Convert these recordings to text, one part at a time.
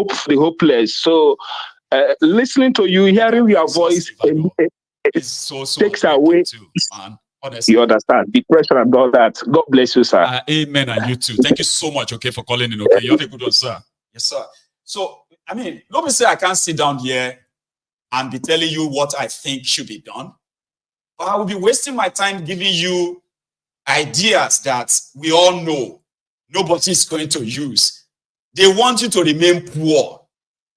hope for the hopeless. So, listening to you, hearing your voice, it It's so takes heartbreaking away. too, man. You Honestly. understand depression and all that. God bless you, sir. Amen. And you too. Thank you so much, okay, for calling in. Okay. You have a good one, sir. Yes, sir. So, I mean, let me say I can't sit down here and be telling you what I think should be done. But I will be wasting my time giving you ideas that we all know nobody is going to use. They want you to remain poor.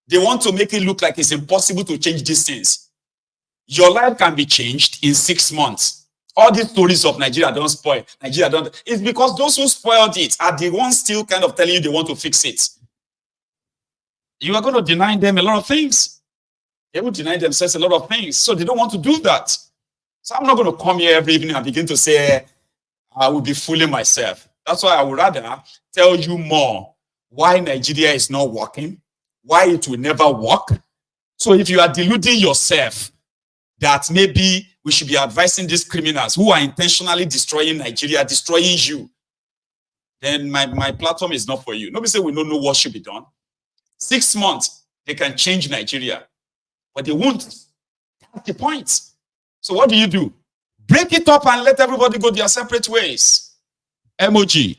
They want to make it look like it's impossible to change these things. Your life can be changed in 6 months. All these stories of Nigeria don't spoil. Nigeria don't. It's because those who spoiled it are the ones still kind of telling you they want to fix it. You are going to deny them a lot of things. They will deny themselves a lot of things. So they don't want to do that. So I'm not going to come here every evening and begin to say, I will be fooling myself. That's why I would rather tell you more why Nigeria is not working, why it will never work. So if you are deluding yourself that maybe we should be advising these criminals who are intentionally destroying Nigeria, destroying you, then my platform is not for you. Nobody say we don't know what should be done. 6 months, they can change Nigeria, but they won't. That's the point. So what do? Break it up and let everybody go their separate ways. Emoji.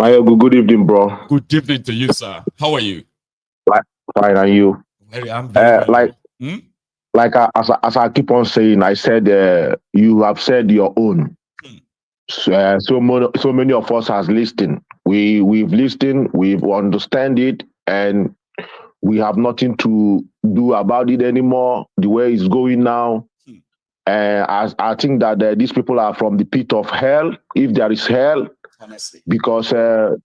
Mayogu, good evening, bro. Good evening to you, sir. How are you? Fine, and you? I'm very well. As I keep on saying, I said you have said your own. So many of us has listened. We've listened, we've understand it, and we have nothing to do about it anymore. The way it's going now, I think that these people are from the pit of hell, if there is hell. Honestly. Because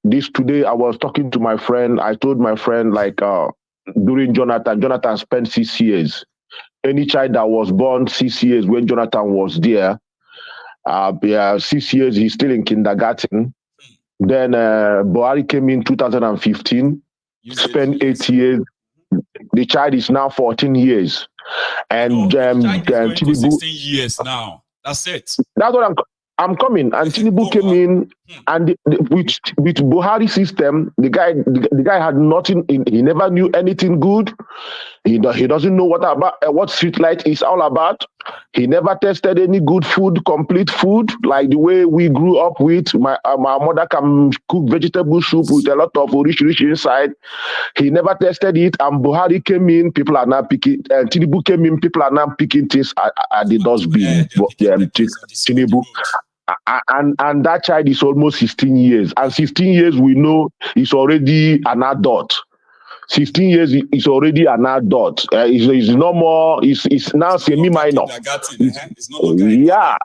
this today I was talking to my friend. I told my friend during Jonathan spent 6 years. Any child that was born 6 years when Jonathan was there, 6 years he's still in kindergarten. Then Buhari came in 2015, spent 8 years. The child is now 14 years. And Tinubu 16 years now. That's it. That's what I'm coming. And Tinubu came in, and with Buhari system, the guy had nothing. He never knew anything good. He doesn't know what street light is all about. He never tested any good food, complete food, like the way we grew up with. My mother can cook vegetable soup with a lot of rich inside. He never tested it, and Buhari came in. People are now picking. Tinubu came in. People are now picking things at the dustbin. Tinubu. And that child is almost 16 years. And 16 years, we know, is already an adult. 16 years is already an adult. He's no more. He's now semi-minor. It's no longer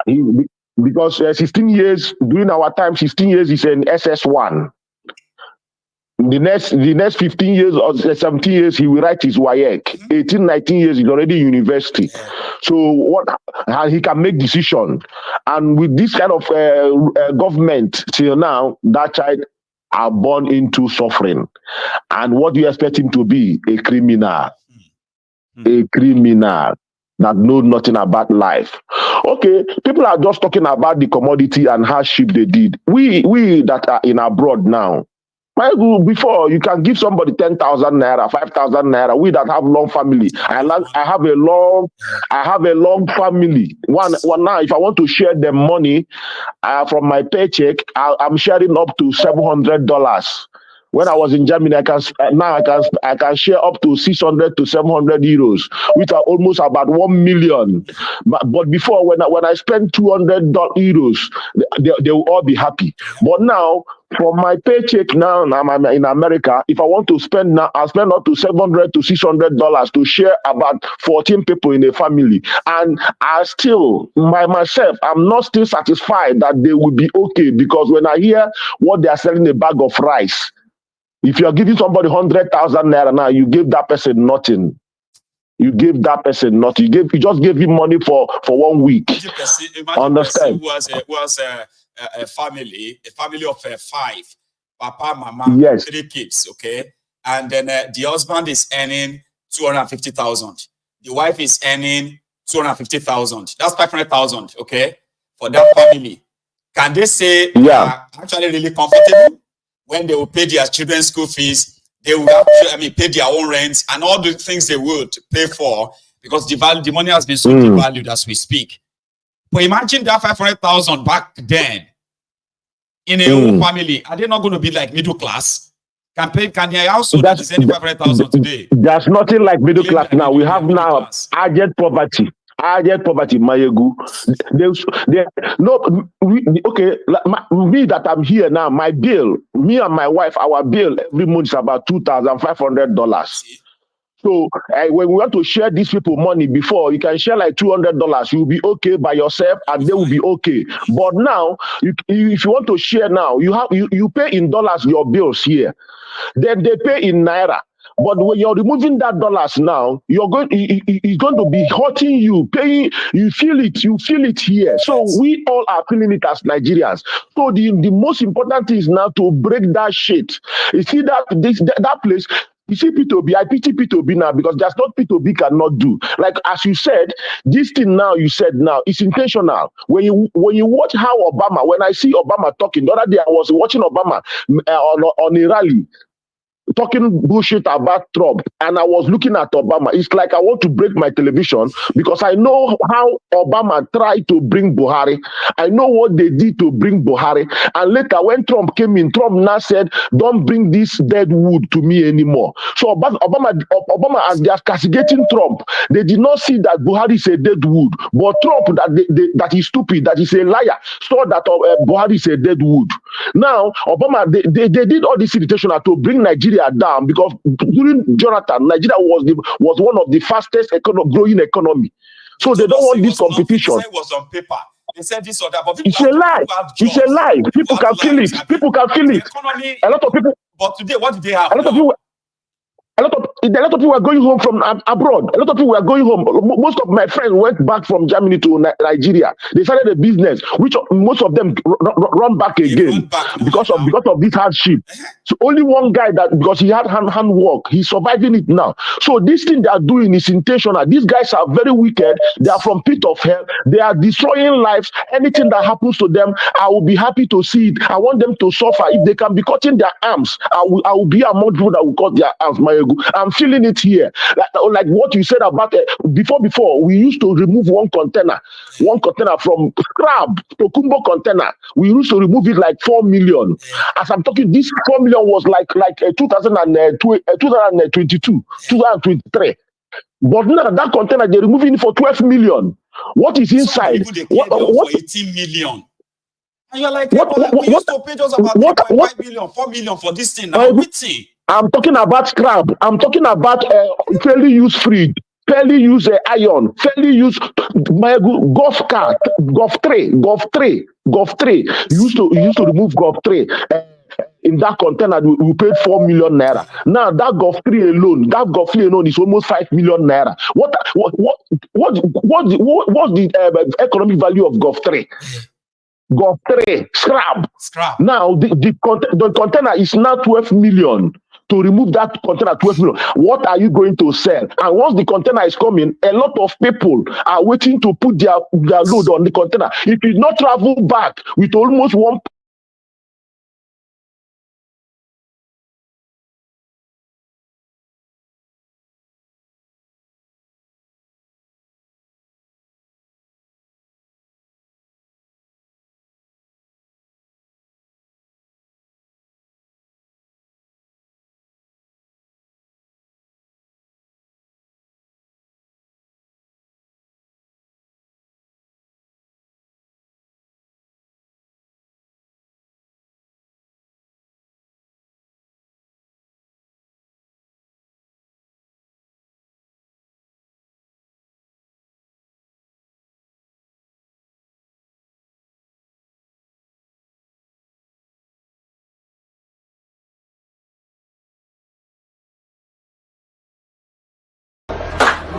because 16 years during our time, 16 years is an SS1. The next 15 years or 17 years, he will write his WAEC. 18, 19 years, he's already university. So he can make decision. And with this kind of government till now, that child are born into suffering. And what do you expect him to be? A criminal. A criminal that know nothing about life. Okay, people are just talking about the commodity and hardship they did. We that are in abroad now, before you can give somebody 10,000 naira, 5,000 naira. We that have long family, I have a long family. One now, if I want to share the money from my paycheck, I'm sharing up to $700. When I was in Germany, I can share up to 600 to 700 euros, which are almost about 1 million. But before, when I spend 200 euros, they will all be happy. But now, for my paycheck now, I'm in America. If I want to spend now, I'll spend up to 700 to 600 dollars to share about 14 people in a family, and I still by myself, I'm not still satisfied that they will be okay, because when I hear what they are selling a bag of rice, if you are giving somebody 100,000 naira now, you give that person nothing. You give that person nothing. You just gave him money for 1 week. Understand? Who has a family of 5, papa, mama, yes. 3 kids, okay? And then the husband is earning 250,000. The wife is earning 250,000. That's 500,000, okay? For that family. Can they say they are actually really comfortable when they will pay their children's school fees, they will have to, pay their own rents and all the things they would pay for because the money has been so devalued as we speak. But imagine that 500,000 back then in a whole family. Are they not going to be like middle class? Can their household that is any 500,000 today? There's nothing like middle class now. We have now urgent poverty. Mayegu. Me that I'm here now, my bill, me and my wife, our bill every month is about $2,500. So when we want to share these people money before, you can share like $200. You'll be okay by yourself, and they will be okay. But now, if you want to share now, you pay in dollars your bills here, then they pay in naira. But when you're removing that dollars now, it's going to be hurting you, paying. You feel it here. So we all are feeling it as Nigerians. So the most important thing is now to break that shit. You see that place. You see P2B, I pity P2B now because there's not P2B cannot do. Like as you said, this thing now you said now it's intentional. When you watch how Obama, when I see Obama talking, the other day I was watching Obama on a rally, talking bullshit about Trump, and I was looking at Obama. It's like I want to break my television because I know how Obama tried to bring Buhari. I know what they did to bring Buhari. And later when Trump came in, Trump now said, don't bring this dead wood to me anymore. So Obama, as they are castigating Trump, they did not see that Buhari is a dead wood. But Trump, that he's stupid, that he's a liar, saw that Buhari is a dead wood. Now, Obama, they did all this irritation to bring Nigeria down because during Jonathan, Nigeria was one of the fastest growing economy. So they don't want this competition. It was on paper. They said this or that, but it's a lie. It's a lie. People can feel it. People can feel it. A lot of people. But today, what do they have? A lot of people were going home from abroad. A lot of people were going home. Most of my friends went back from Germany to Nigeria. They started a business, which most of them run back again because of this hardship. So only one guy that, because he had hand work, he's surviving it now. So this thing they are doing is intentional. These guys are very wicked. They are from pit of hell. They are destroying lives. Anything that happens to them, I will be happy to see it. I want them to suffer. If they can be cutting their arms, I will be among people that will cut their arms. I'm feeling it here. Like what you said about before, we used to remove one container from scrap to Kumbo container. We used to remove it like 4 million. As I'm talking, this 4 million was like 2022, 2023. But now that container, they're removing it for 12 million. What is inside? What for 18 million? And you're like, we used to pay just about 3.5 million, 4 million for this thing now. I'm talking about scrap. I'm talking about fairly used fridge, fairly used iron, fairly used golf cart, golf tray. You used to remove golf tray. In that container, we paid 4 million naira. Now that golf tray alone is almost 5 million naira. What's the economic value of golf tray? Golf tray, scrap. Now the container is now 12 million. To remove that container, 12 million. What are you going to sell? And once the container is coming, a lot of people are waiting to put their load on the container. If you not travel back with almost one.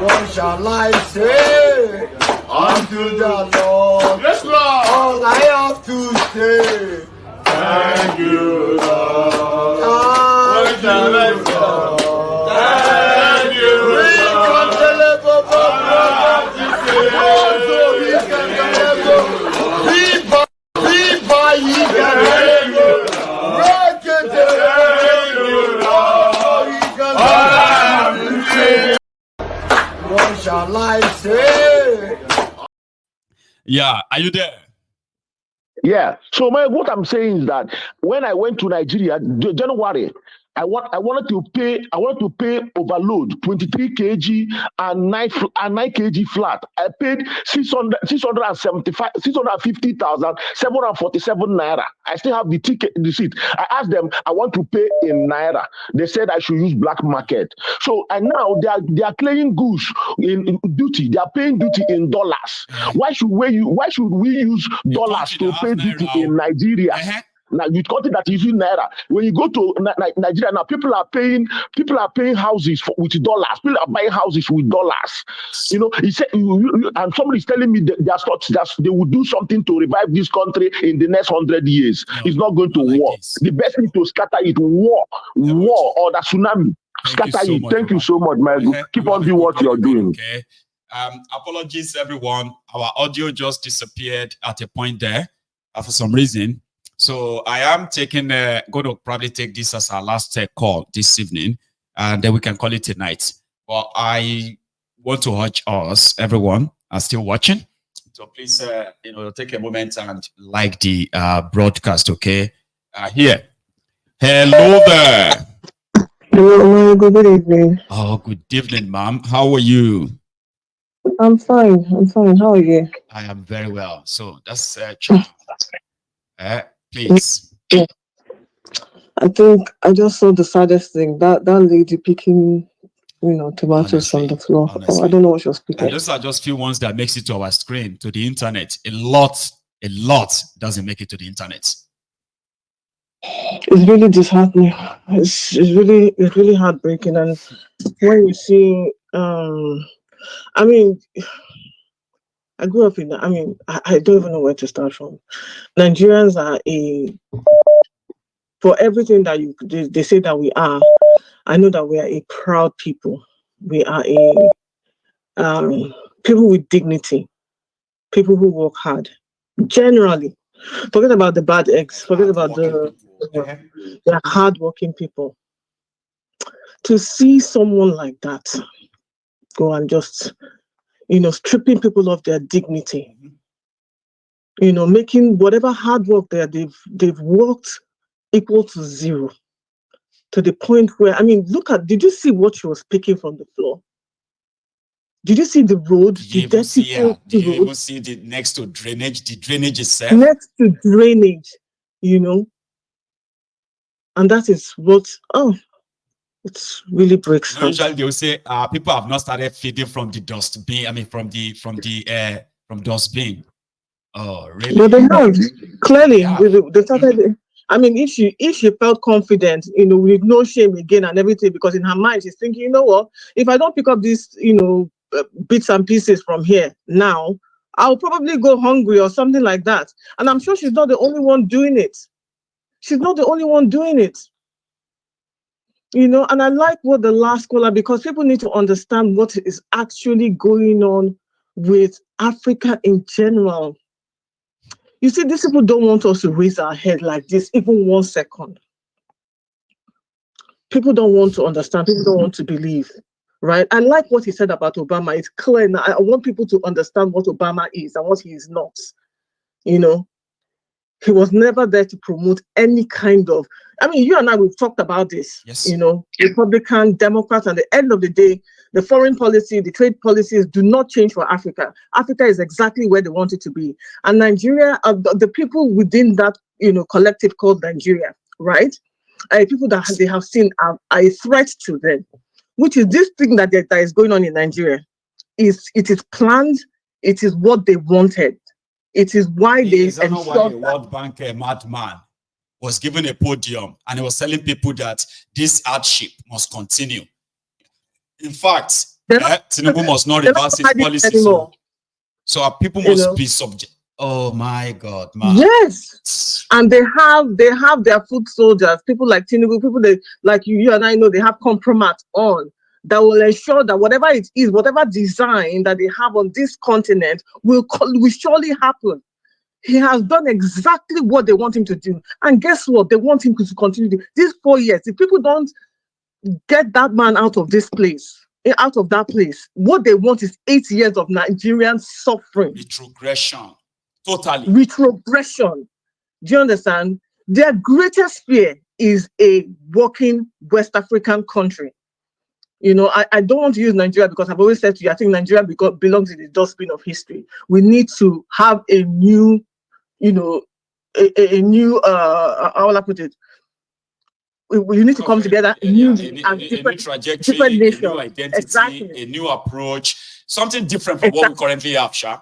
What shall I say unto the Lord? Yes, Lord. All I have to say, Thank you, Lord. What shall I say? Thank you, Lord. What shall I say? Yeah, are you there? Yeah. So what I'm saying is that when I went to Nigeria, January, I wanted to pay overload 23 kg and 9 kg flat. I paid 650,747 naira. I still have the ticket receipt. I asked them, I want to pay in naira. They said I should use black market. So and now they are claiming goods in duty. They are paying duty in dollars. Why should we use dollars to pay duty in Nigeria? Now you country that is in naira. When you go to Nigeria now, people are paying houses with dollars. People are buying houses with dollars. You know, he said, and somebody is telling me that they will do something to revive this country in the next 100 years. No, it's not going to work. The best thing to scatter it, war or the tsunami. Scatter it. Thank you so much, man. Keep on doing what you're doing. Okay. Apologies, everyone. Our audio just disappeared at a point there for some reason. So I am going to probably take this as our last call this evening, and then we can call it a night. But I want to urge us, everyone, are still watching. So please, take a moment and like the broadcast, okay? Here. Hello there. Hello, good evening. Oh, good evening, ma'am. How are you? I'm fine. How are you? I am very well. So that's please. Yeah. I think I just saw the saddest thing. That lady picking, tomatoes from the floor. Oh, I don't know what she was picking. And those are just few ones that makes it to our screen, to the internet. A lot doesn't make it to the internet. It's really disheartening. It's really heartbreaking. And when you see, I mean, I grew up in, I don't even know where to start from. Nigerians are for everything that they say that we are, I know that we are a proud people. We are people with dignity, people who work hard. Generally, forget about the bad eggs, forget about they're hardworking people. To see someone like that go and just, stripping people of their dignity, making whatever hard work they've worked equal to zero, to the point where, did you see what she was picking from the floor? Did you see the road? Did you even see the next to drainage, the drainage itself? Next to drainage, and that is what, it really breaks heart. Usually they will say people have not started feeding from the dustbin, from dustbin. Oh, really? But they have, clearly, they started. If she felt confident, with no shame again and everything, because in her mind she's thinking, you know what, if I don't pick up these, bits and pieces from here now, I'll probably go hungry or something like that. And I'm sure she's not the only one doing it. And I like what the last caller, because people need to understand what is actually going on with Africa in general. You see, these people don't want us to raise our head like this, even 1 second. People don't want to understand. People don't want to believe, right? I like what he said about Obama. It's clear now. I want people to understand what Obama is and what he is not. He was never there to promote any kind of, you and I, we've talked about this, yes. Republican, Democrats, and at the end of the day, the foreign policy, the trade policies do not change for Africa. Africa is exactly where they want it to be. And Nigeria, the people within that, collective called Nigeria, right? People that they have seen are a threat to them, which is this thing that is going on in Nigeria. It is planned. It is what they wanted. It is why they ensured why the World Bank madman was given a podium and he was telling people that this hardship must continue. In fact, Tinubu must not reverse his policy. So our people must be subject. Oh my God, man. Yes. And they have their foot soldiers, people like Tinubu, people like you and I know, they have compromat on that will ensure that whatever it is, whatever design that they have on this continent will surely happen. He has done exactly what they want him to do. And guess what? They want him to continue these 4 years. If people don't get that man out of this place, out of that place. What they want is 8 years of Nigerian suffering. Retrogression. Totally. Retrogression. Do you understand? Their greatest fear is a working West African country. You know, I don't want to use Nigeria because I've always said to you, I think Nigeria belongs in the dustbin of history. We need to have a new, you know, a new, how will I put it? We need to come together, a new trajectory, different nations. a new identity, exactly. A new approach, something different from what we currently have, Sha.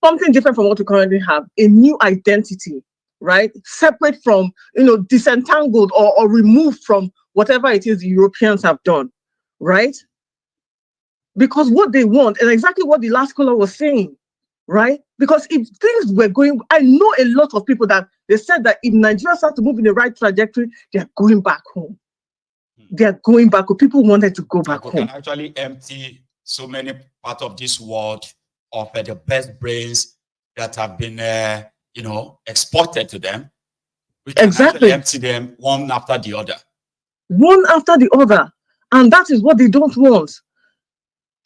Something different from what we currently have, a new identity, right? Separate from, you know, disentangled or removed from whatever it is the Europeans have done, right? Because what they want, and exactly what the last caller was saying, right? Because if things were going, I know a lot of people that they said that if Nigeria starts to move in the right trajectory, they're going back home. They're going back home. People wanted to go back home. Can actually empty so many parts of this world of the best brains that have been, you know, exported to them. We can actually empty them one after the other. One after the other. And that is what they don't want.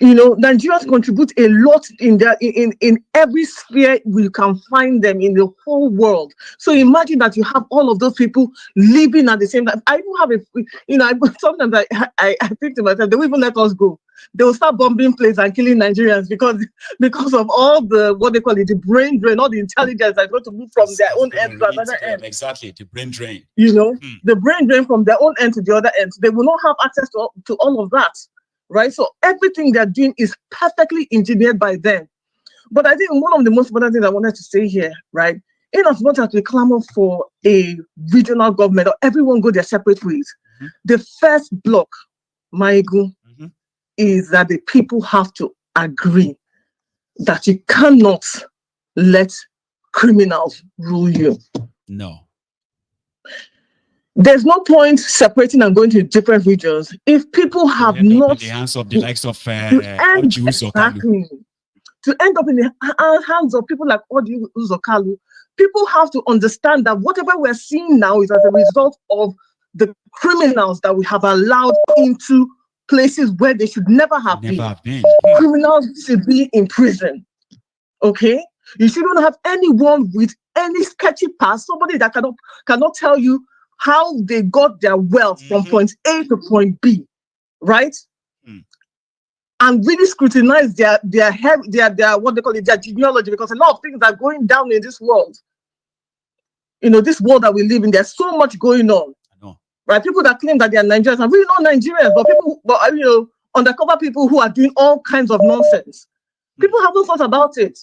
You know, Nigerians contribute a lot in every sphere we can find them in the whole world. So imagine that you have all of those people living at the same time. I even have sometimes I think to myself, they will even let us go. They will start bombing places and killing Nigerians because of all the, what they call it, the brain drain, all the intelligence that's going to move from their own end to another end. Exactly, the brain drain. You know, the brain drain from their own end to the other end. They will not have access to all of that. Right, so everything they're doing is perfectly engineered by them. But I think one of the most important things I wanted to say here, right, in as much as we clamor for a regional government or everyone go their separate ways, the first block, Maigu, is that the people have to agree that you cannot let criminals rule you. No. There's no point separating and going to different regions if people have not in the hands of the likes of exactly. To end up in the hands of people like Odi Uzokalu, people have to understand that whatever we're seeing now is as a result of the criminals that we have allowed into places where they should never have been. Criminals should be in prison. Okay? You shouldn't have anyone with any sketchy past, somebody that cannot tell you how they got their wealth from point A to point B, right? And really scrutinize their what they call it, their genealogy, because a lot of things are going down in this world. You know, this world that we live in, there's so much going on. Right? People that claim that they are Nigerians are really not Nigerians, but you know, undercover people who are doing all kinds of nonsense. People haven't thought about it.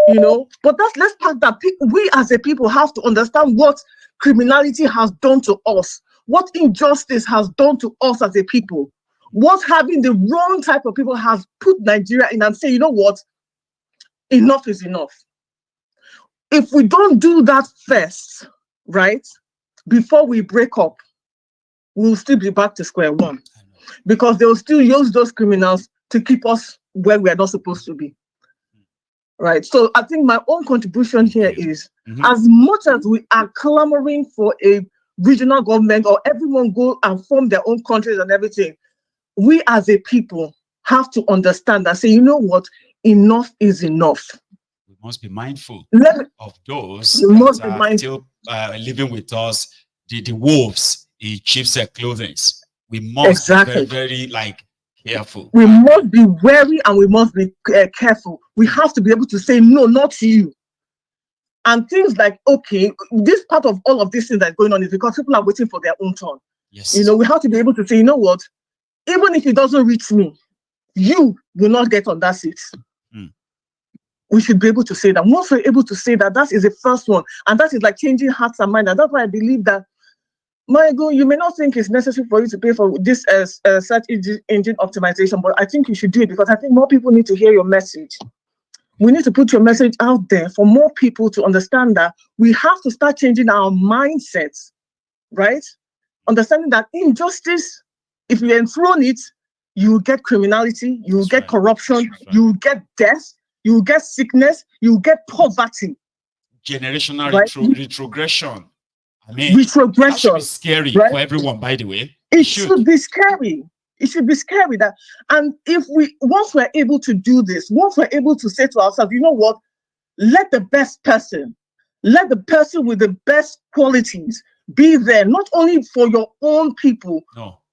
You know, but let's pack that. We as a people have to understand what criminality has done to us, what injustice has done to us as a people, what having the wrong type of people has put Nigeria in, and say, you know what, enough is enough. If we don't do that first, right, before we break up, we'll still be back to square one, because they'll still use those criminals to keep us where we are not supposed to be. Right. So I think my own contribution here is, as much as we are clamoring for a regional government or everyone go and form their own countries and everything, we as a people have to understand that, say, you know what, enough is enough. We must be mindful of those that are still living with us, the wolves in sheep's clothing. We must be very, very careful. We must be wary and we must be careful. We have to be able to say, no, not to you. And things like, okay, this part of all of these things that are going on is because people are waiting for their own turn. Yes. You know, we have to be able to say, you know what, even if it doesn't reach me, you will not get on that seat. We should be able to say that. Once we're able to say that, that is the first one. And that is like changing hearts and minds. And that's why I believe that, Michael, you may not think it's necessary for you to pay for this search engine optimization, but I think you should do it, because I think more people need to hear your message. We need to put your message out there for more people to understand that we have to start changing our mindsets, right? Understanding that injustice, if you enthrone it, you will get criminality, you will get corruption, you will get death, you will get sickness, you will get poverty. Generational retrogression. I mean, retrogression. That should be scary for everyone, by the way. It should be scary. It should be scary that, and if once we're able to do this, once we're able to say to ourselves, you know what, let the person with the best qualities be there, not only for your own people,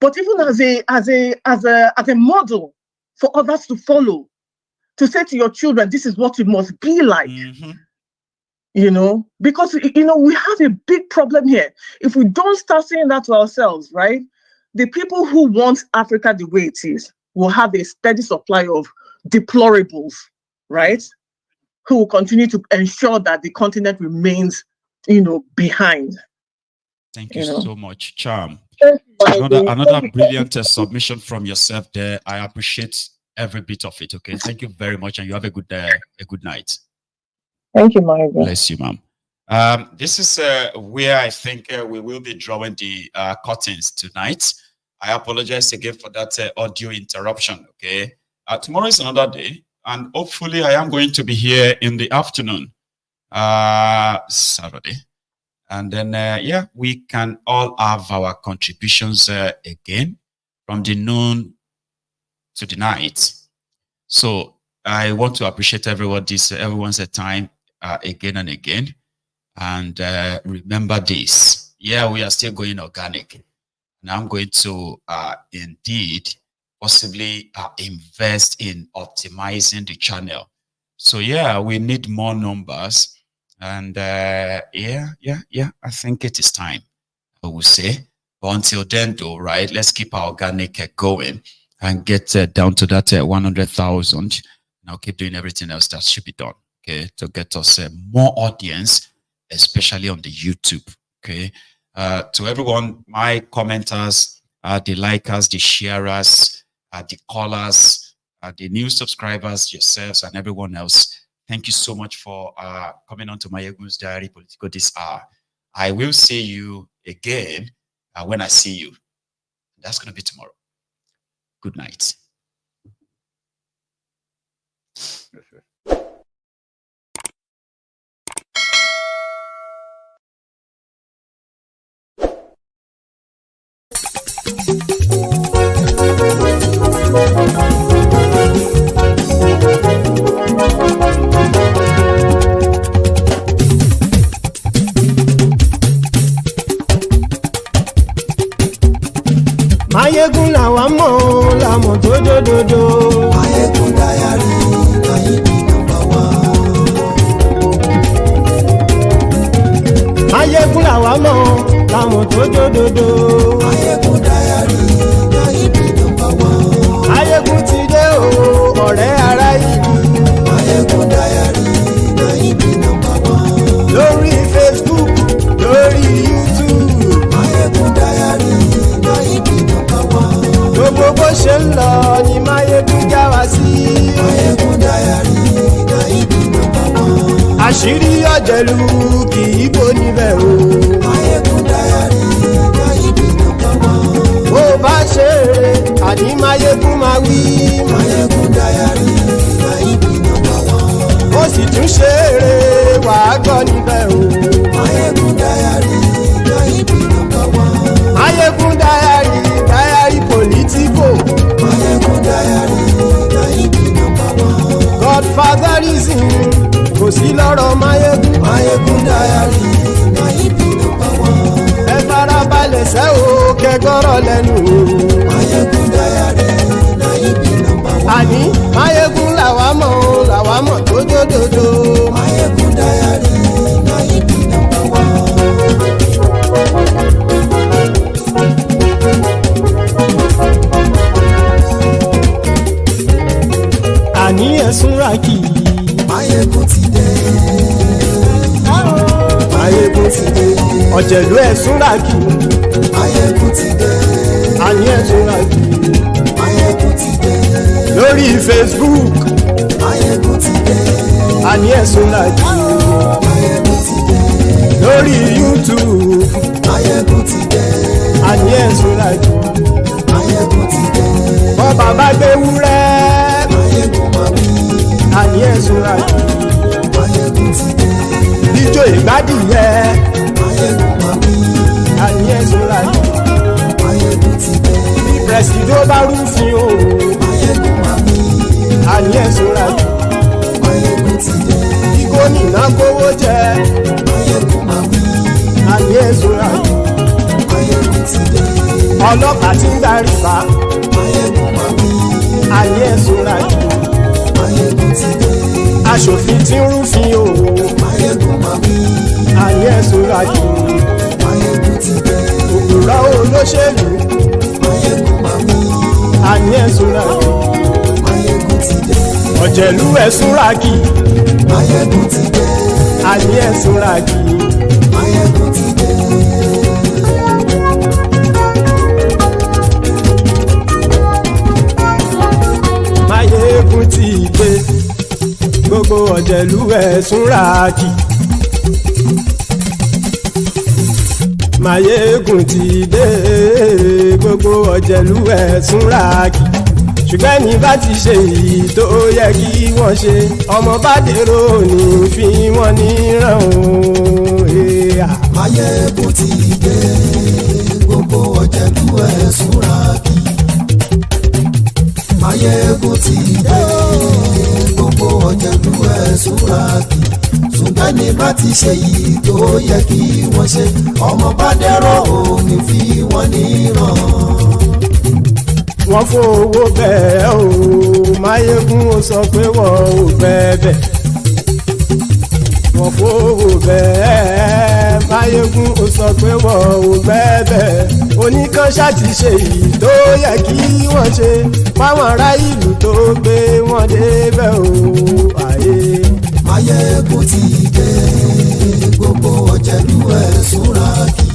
but even as a model for others to follow, to say to your children, this is what you must be like. You know, because, you know, we have a big problem here. If we don't start saying that to ourselves, right, the people who want Africa the way it is will have a steady supply of deplorables, right, who will continue to ensure that the continent remains, you know, behind. Thank you so much, Charm. Another brilliant submission from yourself there. I appreciate every bit of it. Okay, thank you very much, and you have a good night. Thank you, my God. Bless you, ma'am. This is where I think we will be drawing the curtains tonight. I apologize again for that audio interruption. Okay, tomorrow is another day, and hopefully I am going to be here in the afternoon, Saturday, and then yeah, we can all have our contributions again from the noon to the night. So I want to appreciate everyone's time again and again. And remember this. Yeah, we are still going organic. And I'm going to indeed possibly invest in optimizing the channel. So yeah, we need more numbers. And yeah, I think it is time, I will say. But until then though, right, let's keep our organic going and get down to that 100,000. Now keep doing everything else that should be done, okay, to get us more audience, especially on the YouTube, okay. To everyone, my commenters, the likers, the sharers, the callers, the new subscribers, yourselves, and everyone else, thank you so much for coming on to Mayegun's Diary Political this hour. I will see you again when I see you. That's going to be tomorrow. Good night. Mayegun làwa mọ̀ làmọ̀ tó dòdòdò. Mayegun Diary, Mayegun number one. Mayegun làwa mọ̀ làmọ̀ tó dòdòdò. Mayegun Diary, Mayegun number one. Mayegun ti dé o, ọ̀rẹ́ ará ìlú. Mayegun Diary, Mayegun number one. Lórí Facebook, lórí YouTube. Mayegun Diary, Mayegun number one. Gbogbo bó ṣe ń lọ ni Mayegun já wa sí. Mayegun Diary, Mayegun number one. Àṣírí ọ̀jẹ̀lú kì í bò níbẹ̀ o. Mayegun Diary, Mayegun number one. Bó bá ṣe eré àní Mayegun máa wí. Mayegun Diary, Mayegun number one. Ó sì tún ṣe eré wàá gbọ́ níbẹ̀ o. Mayegun Diary, Mayegun number one. Mayegun Diary, Diary Political. Mayegun Diary, Mayegun number one. Godfatherism kò sí lọ́rọ̀ Mayegun. Mayegun Diary, Mayegun number one. Ẹ farabalẹ̀ sẹ́ o kẹgọ́rọ̀ lẹ́nu o. Mayegun Diary, Mayegun number one. Àní Mayegun làwa mọ̀ tó dòdòdò. Mayegun Diary, Mayegun number one. Àní ẹ̀sùn ràkì. Mayegun ti dé. Mayegun ti dé. Ọ̀jẹ̀lú ẹ̀sùn ràkì. Mayegun ti dé. Àní ẹ̀sùn ràkì. Mayegun ti dé. Lórí Facebook. Mayegun ti dé. Àní ẹ̀sùn ràkì. Mayegun ti dé. Lórí YouTube. Mayegun ti dé. Àní ẹ̀sùn ràkì. Mayegun ti dé. Bọ́ bàbá gbé wúrẹ́. Mayegun máa wí. Àní ẹ̀sùn ràkì. Mayegun ti dé. Ijó ìgbádìyẹ. Mayegun máa wí. Àní ẹ̀sùn ràkì. Mayegun ti dé. pẹ̀sìdó bá rúfin o Máyégún máa wí. àní ẹ̀ ṣọ́ra jù. Máyégún ti dé. Kí gómìnà kówó jẹ Máyégún máa wí. àní ẹ̀ ṣọ́ra jù. Máyégún ti dé. Ọlọ́pàá tí ń gba rìbá Máyégún máa wí. àní ẹ̀ ṣọ́ra jù. Máyégún ti dé. Aṣòfin tí ń rúfin o Máyégún máa wí. àní ẹ̀ ṣọ́ra jù. Máyégún ti dé. Òpùrọ́ olóṣèlú Máyégún máa wí. àní ẹ̀ ṣọ́ra jù. Máyégún ti dé. Ọ̀jẹ̀lú ẹ̀ ṣọ́ra kì Máyégún ti dé. àní ẹ̀ ṣọ́ra kì. Máyégún ti dé. Máyégún ti dé gbogbo ọ̀jẹ̀lú ẹ̀ ṣọ́ra kì. Máyégún ti dé gbogbo ọ̀jẹ̀lú ẹ̀ ṣọ́ra kì. Ṣùgbọ́n ní bá ti ṣe èyí tó yẹ kí wọ́n ṣe ọmọ bá dèrò ní fi wọ́n níran o. Máyégún ti dé. Gbogbo ọ̀jẹ̀lú ẹ̀ ṣọ́ra kì. Máyégún ti dé. Gbogbo ọ̀jẹ̀lú ẹ̀ ṣọ́ra kì. Ṣùgbọ́n ní bá ti ṣe yìí tó yẹ kí wọ́n ṣe ọmọ bá dẹ́rọ̀ òní fi wọ́n níran. Wọ́n fowó bẹ́ẹ̀ o Máyégún ó sọ pé wọ́n ò bẹ́ẹ̀. Wọ́n fowó bẹ́ẹ̀ Máyégún ó sọ pé wọ́n ò bẹ́ẹ̀. Oníkanṣá ti ṣe èyí tó yẹ kí wọ́n ṣe fáwọn ará ìlú tó gbé wọn débẹ̀ o. Máyégún ti dé. Gbogbo ọ̀jẹ̀lú ẹ̀ ṣọ́ra kì.